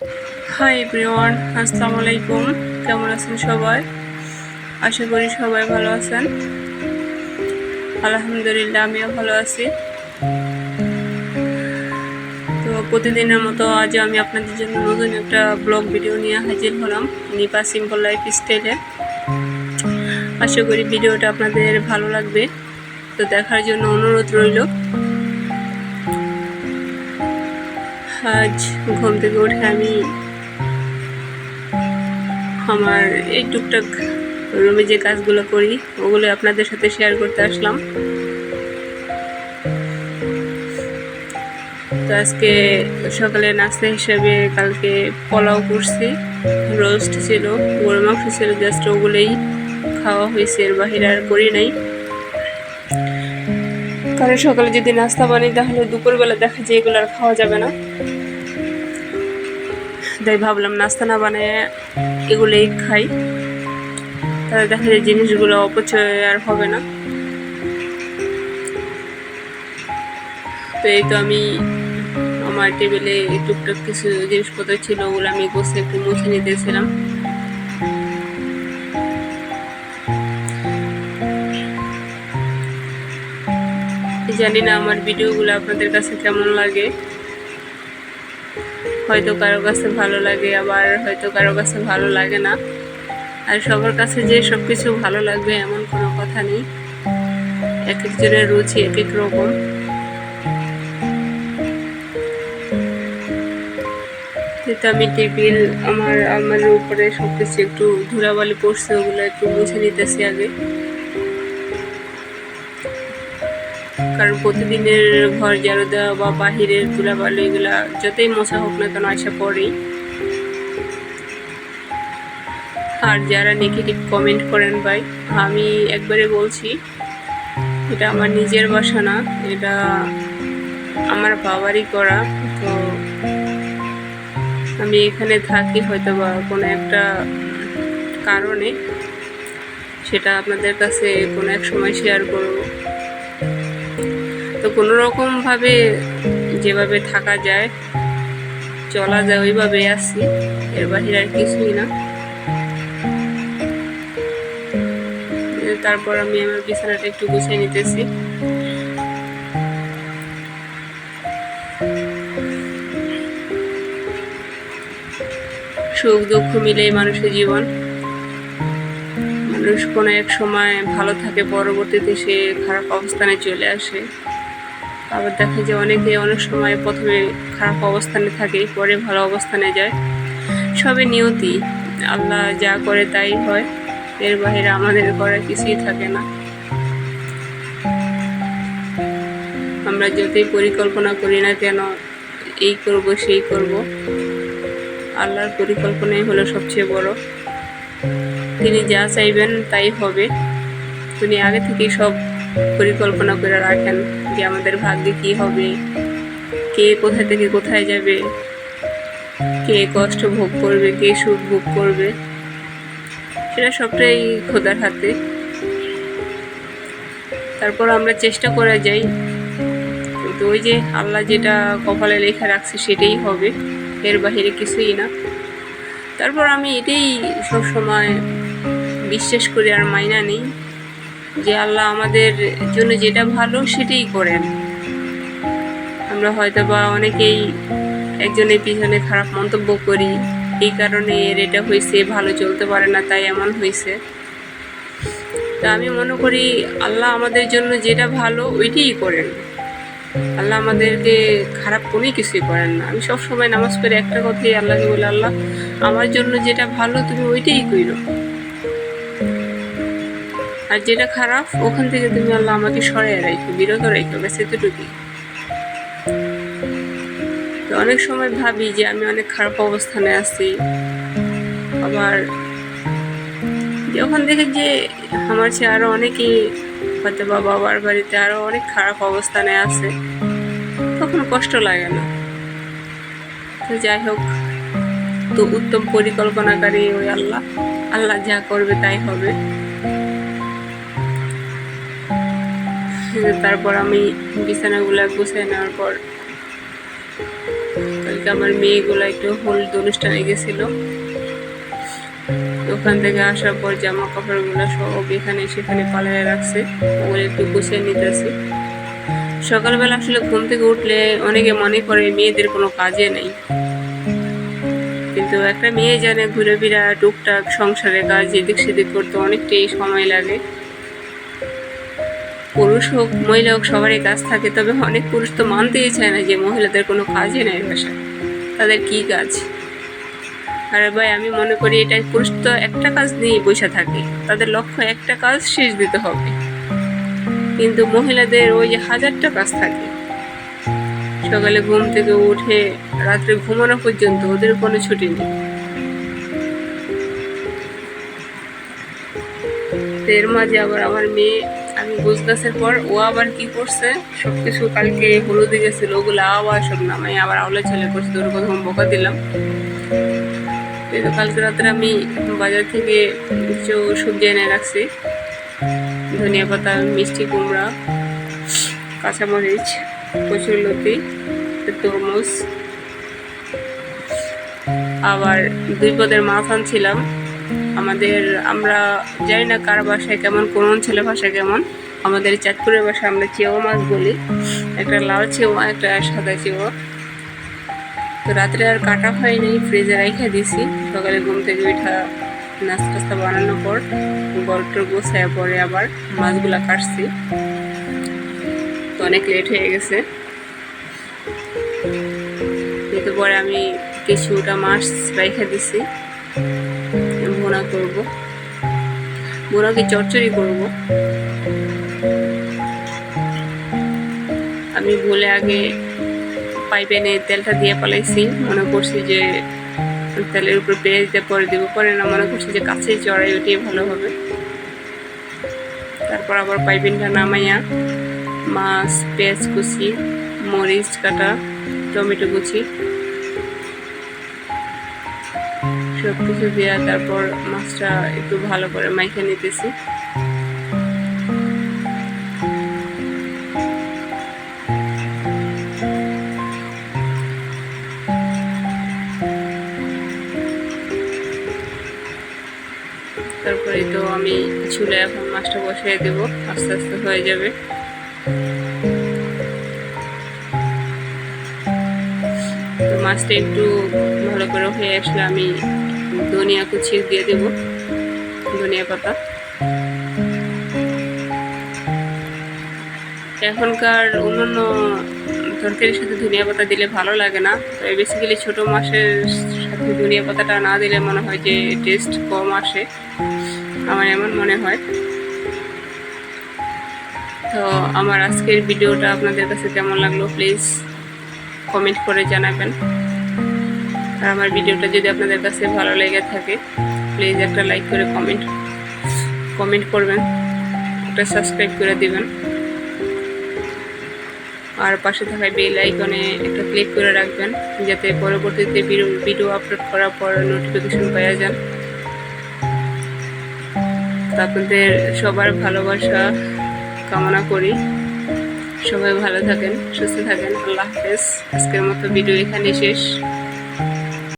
Hi everyone, আসসালামু আলাইকুম। কেমন আছেন সবাই? আশা করি সবাই ভালো আছেন। আলহামদুলিল্লাহ, আমিও ভালো আছি। তো প্রতিদিনের মতো আজ আমি আপনাদের জন্য নতুন একটা ব্লগ ভিডিও নিয়ে হাজির হলাম, নিপা সিম্পল লাইফ স্টাইলে। আশা করি ভিডিওটা আপনাদের ভালো লাগবে, তো দেখার জন্য অনুরোধ রইল। আজ ঘুম থেকে উঠে আমি আমার এই টুকটাক রুমে যে কাজগুলো করি ওগুলো আপনাদের সাথে শেয়ার করতে আসলাম। তো আজকে সকালে নাস্তা হিসেবে কালকে পোলাও করছি, রোস্ট ছিল, গরু মাংস ছিল, জাস্ট ওগুলোই খাওয়া হয়েছে, এর বাহিরে আর করি নাই। কারণ সকালে যদি নাস্তা বানাই তাহলে দুপুরবেলা দেখা যায় এগুলো আর খাওয়া যাবে না, তাই ভাবলাম নাস্তা না বানিয়ে এগুলোই খাই, তাহলে দেখা যায় জিনিসগুলো অপচয় আর হবে না। তো এই তো আমি আমার টেবিলে টুকটাক কিছু জিনিসপত্র ছিল, ওগুলো আমি বসে একটু মুছে নিতেছিলাম। জানি না আমার ভিডিওগুলো আপনাদের কাছে কেমন লাগে, হয়তো কারো কাছে ভালো লাগে, আবার হয়তো কারো কাছে ভালো লাগে না। আর সবার কাছে যে সব কিছু ভালো লাগবে এমন কোনো কথা নেই, এক একজনের রুচি এক এক রকম। যেহেতু আমি টেবিল আমার আলমারির উপরে সব কিছু একটু ধুলাবালি পড়ছে, ওগুলো একটু মুছে নিতেছি আগে, কারণ প্রতিদিনের ঘর ঝাড়ু দেওয়া বা বাহিরের ধুলাবালি এগুলা যতই মোছা হোক না কেন আসা পড়েই। আর যারা নেগেটিভ কমেন্ট করেন ভাই, আমি একবারে বলছি, এটা আমার নিজের বাসা না, এটা আমার বাবারই করা। তো আমি এখানে থাকি হয়তো বা কোনো একটা কারণে, সেটা আপনাদের কাছে কোনো এক সময় শেয়ার করব। তো কোনো রকমভাবে যেভাবে থাকা যায় চলা যায় ওইভাবে আসছি, এর বাহিরে আর কিছুই না। তারপর আমি আমার বিছানাটা একটু গুছিয়ে নিতেছি। সুখ দুঃখ মিলেই মানুষের জীবন। মানুষ কোনো এক সময় ভালো থাকে, পরবর্তীতে সে খারাপ অবস্থানে চলে আসে। আবার দেখা যায় অনেকে অনেক সময় প্রথমে খারাপ অবস্থানে থাকে, পরে ভালো অবস্থানে যায়। সবে নিয়তি, আল্লাহ যা করে তাই হয়, এর বাইরে আমাদের করার কিছুই থাকে না। আমরা যতই পরিকল্পনা করি না কেন, এই করব সেই করব, আল্লাহর পরিকল্পনাই হলো সবচেয়ে বড়। তিনি যা চাইবেন তাই হবে। তিনি আগে থেকেই সব পরিকল্পনা করে রাখেন যে আমাদের ভাগ্যে কি হবে, কে কোথা থেকে কোথায় যাবে, কে কষ্ট ভোগ করবে, কে সুখ ভোগ করবে, সেটা সবটাই খোদার হাতে। তারপর আমরা চেষ্টা করে যাই, কিন্তু ওই যে আল্লাহ যেটা কপালে লেখা রাখছে সেটাই হবে, এর বাহিরে কিছুই না। তারপর আমি এটাই সবসময় বিশ্বাস করি আর মাইনা নেই যে আল্লাহ আমাদের জন্য যেটা ভালো সেটাই করেন। আমরা হয়তো বা অনেকেই একজনের পিছনে খারাপ মন্তব্য করি, এই কারণে এর এটা হয়েছে, ভালো চলতে পারে না তাই এমন হয়েছে। তা আমি মনে করি আল্লাহ আমাদের জন্য যেটা ভালো ওইটাই করেন। আল্লাহ আমাদেরকে খারাপ কোনো কিছুই করেন না। আমি সবসময় নামাজ পড়ে একটা কথাই আল্লাহকে বলি, আল্লাহ আমার জন্য যেটা ভালো তুমি ওইটাই কইরো, আর যেটা খারাপ ওখান থেকে তুমি আল্লাহ আমাকে সরিয়ে রাখো, বিরত রাখো, ব্যাস এতটুকুই। তো অনেক সময় ভাবি যে আমি অনেক খারাপ অবস্থানে আছি, আবার যখন দেখি যে আমার চেয়ে আরও অনেকেই হয়তো বা বাবার বাড়িতে আরও অনেক খারাপ অবস্থানে আছে, তখন কষ্ট লাগে না। তো যাই হোক, তো উত্তম পরিকল্পনাকারী ওই আল্লাহ, আল্লাহ যা করবে তাই হবে। তারপর আমি বিছানাগুলো গুছিয়ে নেওয়ার পর থেকে আমার মেয়েগুলো একটু হলুদ অনুষ্ঠানে গেছিল। ওখান থেকে আসার পর জামা কাপড়গুলো সব এখানে সেখানে পালায় রাখছে, ওগুলো একটু গুছিয়ে নিতেছি। সকালবেলা আসলে ঘুম থেকে উঠলে অনেকে মনে করে মেয়েদের কোনো কাজে নেই, কিন্তু একটা মেয়ে জানে ঘুরে ফিরা টুকটাক সংসারের কাজ এদিক সেদিক করতে অনেকটাই সময় লাগে। পুরুষ হোক মহিলা হোক সবারই কাজ থাকে, তবে অনেক পুরুষ তো মানতেই চায় না যে মহিলাদের কোনো কাজই নেই বাসায়, তাদের কি কাজ। আরে ভাই, আমি মনে করি এটা পুরুষ তো একটা কাজ নিয়েই বসে থাকে, তাদের লক্ষ্য একটা কাজ শেষ দিতে হবে, কিন্তু মহিলাদের ওই যে হাজারটা কাজ থাকে। সকালে ঘুম থেকে উঠে রাত্রে ঘুমানো পর্যন্ত ওদের কোনো ছুটি নেই। এর মাঝে আবার আমার মেয়ে, আমি গোছগাছের পর ও আবার কি করছে, সবকিছু কালকে হলুদে গেছিল ওগুলো আবার সব নামাই আবার আওলা ছেলে করছে, ওর কথা বকা দিলাম। তো কালকে রাত্রে আমি বাজার থেকে কিছু সবজি এনে রাখছি, ধনিয়া পাতা, মিষ্টি কুমড়া, কাঁচামরিচ, কচুরলতি, তরমুজ, আবার 2 পদের মাছ আনছিলাম। আমরা জানি না কার বাসায় কেমন, কোন অঞ্চলের ভাষা কেমন, আমাদের চাঁদপুরের বাসায় আমরা চেওয়া মাছ বলি, একটা লাল চেওয়া, একটা সাদা চেওয়া। তো রাত্রে আর কাটা হয়নি, ফ্রিজে রেখে দিছি। সকালে ঘুম থেকে উঠা নাস্তা বানানোর পর গল্পটা গোছায় পরে আবার মাছগুলা কাটছি, তো অনেক লেট হয়ে গেছে। কিন্তু পরে আমি কিছুটা মাছ রেখে দিছি, ভুনা করবো, ভুনাকে চচ্চড়ি করব। আমি ভুলে আগে পাইপেনে তেলটা দিয়ে পালাইছি, মনে করছি যে তেলের উপর পেঁয়াজ দিয়ে পরে দিব, পরে না মনে করছি যে কাছে চড়াই ওটাই ভালো হবে। তারপর আবার পাইপেনটা নামাইয়া মাছ, পেঁয়াজ কুচি, মরিচ কাটা, টমেটো কুচি সব কিছু দেওয়া, তারপর মাছটা একটু ভালো করে মাইখে নিতেছি। তারপরে তো আমি চুলে এখন মাছটা বসিয়ে দেবো, আস্তে আস্তে হয়ে যাবে। তো মাছটা একটু ভালো করে হয়ে আসলে আমি ধনিয়া কুচি দিয়ে দেব, ধনিয়া পাতা। এখনকার অন্যান্য তরকারির সাথে ধনিয়া পাতা দিলে ভালো লাগে না, তবে বেসিক্যালি ছোটো মাছের সাথে ধনিয়া পাতাটা না দিলে মনে হয় যে টেস্ট কম আসে, আমার এমন মনে হয়। তো আমার আজকের ভিডিওটা আপনাদের কাছে কেমন লাগলো প্লিজ কমেন্ট করে জানাবেন। আর আমার ভিডিওটা যদি আপনাদের কাছে ভালো লেগে থাকে প্লিজ একটা লাইক করে কমেন্ট করবেন, একটা সাবস্ক্রাইব করে দিবেন, আর পাশে থাকা বেল আইকনে একটা ক্লিক করে রাখবেন, যাতে পরবর্তীতে ভিডিও আপলোড করার পর নোটিফিকেশন পেয়ে যান। আপনাদের সবার ভালোবাসা কামনা করি, সবাই ভালো থাকেন, সুস্থ থাকেন। আল্লাহ হাফেজ। আজকের মতো ভিডিও এখানে শেষ।